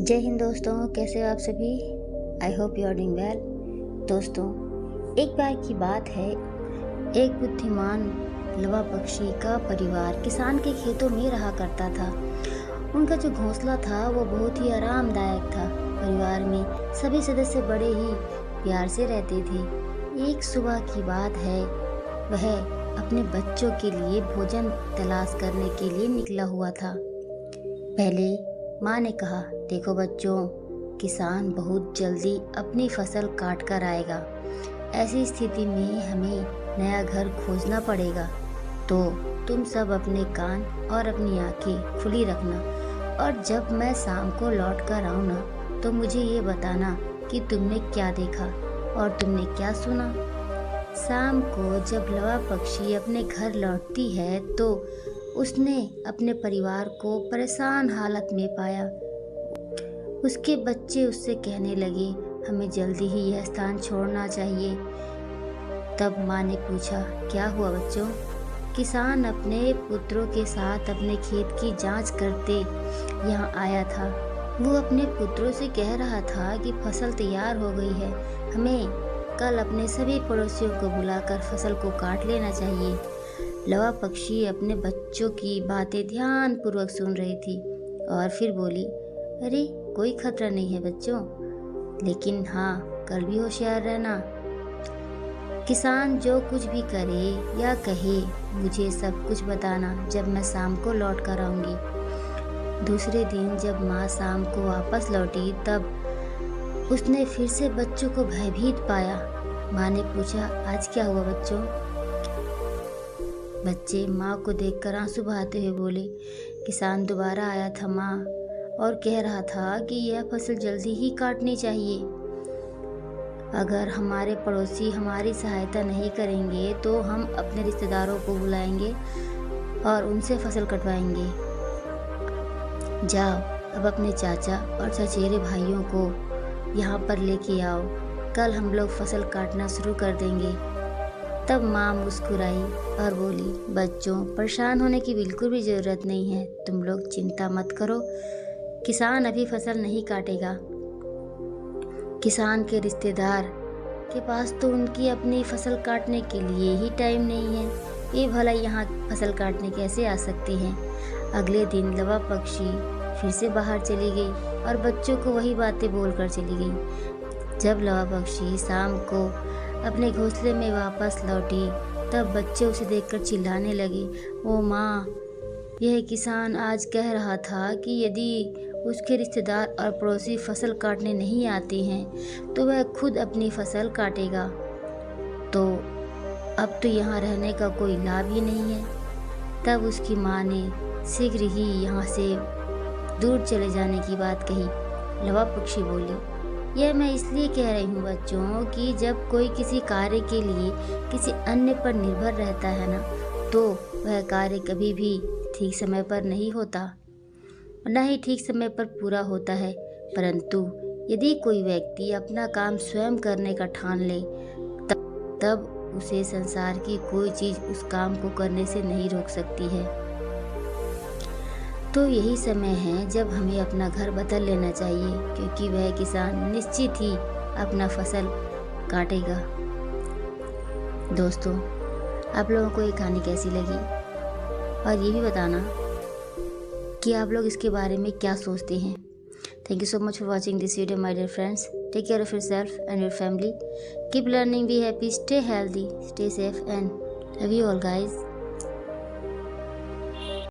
जय हिंद दोस्तों, कैसे हो आप सभी। I hope you are doing well. दोस्तों, एक बार की बात है, एक बुद्धिमान लवा पक्षी का परिवार किसान के खेतों में रहा करता था। उनका जो घोंसला था वो बहुत ही आरामदायक था। परिवार में सभी सदस्य बड़े ही प्यार से रहते थे। एक सुबह की बात है, वह अपने बच्चों के लिए भोजन तलाश करने के लिए निकला हुआ था। पहले माँ ने कहा, देखो बच्चों, किसान बहुत जल्दी अपनी फसल काट कर आएगा। ऐसी स्थिति में हमें नया घर खोजना पड़ेगा, तो तुम सब अपने कान और अपनी आंखें खुली रखना, और जब मैं शाम को लौट कर आऊँ ना, तो मुझे ये बताना कि तुमने क्या देखा और तुमने क्या सुना। शाम को जब लवा पक्षी अपने घर लौटती है तो उसने अपने परिवार को परेशान हालत में पाया। उसके बच्चे उससे कहने लगे, हमें जल्दी ही यह स्थान छोड़ना चाहिए। तब माँ ने पूछा, क्या हुआ बच्चों। किसान अपने पुत्रों के साथ अपने खेत की जांच करते यहाँ आया था। वो अपने पुत्रों से कह रहा था कि फसल तैयार हो गई है, हमें कल अपने सभी पड़ोसियों को बुलाकर फसल को काट लेना चाहिए। लवा पक्षी अपने बच्चों की बातें ध्यानपूर्वक सुन रही थी और फिर बोली, अरे कोई खतरा नहीं है बच्चों, लेकिन हाँ, कल भी होशियार रहना। किसान जो कुछ भी करे या कहे, मुझे सब कुछ बताना जब मैं शाम को लौट कर आऊँगी। दूसरे दिन जब माँ शाम को वापस लौटी, तब उसने फिर से बच्चों को भयभीत पाया। माँ ने पूछा, आज क्या हुआ बच्चों। बच्चे माँ को देखकर आंसू बहाते हुए बोले, किसान दोबारा आया था माँ, और कह रहा था कि यह फसल जल्दी ही काटनी चाहिए। अगर हमारे पड़ोसी हमारी सहायता नहीं करेंगे तो हम अपने रिश्तेदारों को बुलाएंगे और उनसे फसल कटवाएंगे। जाओ, अब अपने चाचा और चचेरे भाइयों को यहाँ पर लेके आओ, कल हम लोग फसल काटना शुरू कर देंगे। तब माँ मुस्कुराई और बोली, बच्चों, परेशान होने की बिल्कुल भी ज़रूरत नहीं है। तुम लोग चिंता मत करो, किसान अभी फसल नहीं काटेगा। किसान के रिश्तेदार के पास तो उनकी अपनी फसल काटने के लिए ही टाइम नहीं है, ये भला यहाँ फसल काटने कैसे आ सकते हैं। अगले दिन लवा पक्षी फिर से बाहर चली गई और बच्चों को वही बातें बोलकर चली गई। जब लवा पक्षी शाम को अपने घोंसले में वापस लौटी, तब बच्चे उसे देखकर चिल्लाने लगे, ओ माँ, यह किसान आज कह रहा था कि यदि उसके रिश्तेदार और पड़ोसी फसल काटने नहीं आते हैं तो वह खुद अपनी फसल काटेगा। तो अब तो यहाँ रहने का कोई लाभ ही नहीं है। तब उसकी माँ ने शीघ्र ही यहाँ से दूर चले जाने की बात कही। लवा पक्षी बोली, यह मैं इसलिए कह रही हूँ बच्चों कि जब कोई किसी कार्य के लिए किसी अन्य पर निर्भर रहता है ना, तो वह कार्य कभी भी ठीक समय पर नहीं होता, न ही ठीक समय पर पूरा होता है। परंतु यदि कोई व्यक्ति अपना काम स्वयं करने का ठान ले, तब उसे संसार की कोई चीज़ उस काम को करने से नहीं रोक सकती है। तो यही समय है जब हमें अपना घर बदल लेना चाहिए, क्योंकि वह किसान निश्चित ही अपना फसल काटेगा। दोस्तों, आप लोगों को ये कहानी कैसी लगी, और ये भी बताना कि आप लोग इसके बारे में क्या सोचते हैं। Thank you so much for watching this video my dear friends. Take care of yourself and your family. Keep learning, be happy, stay healthy, stay safe, and love you all guys.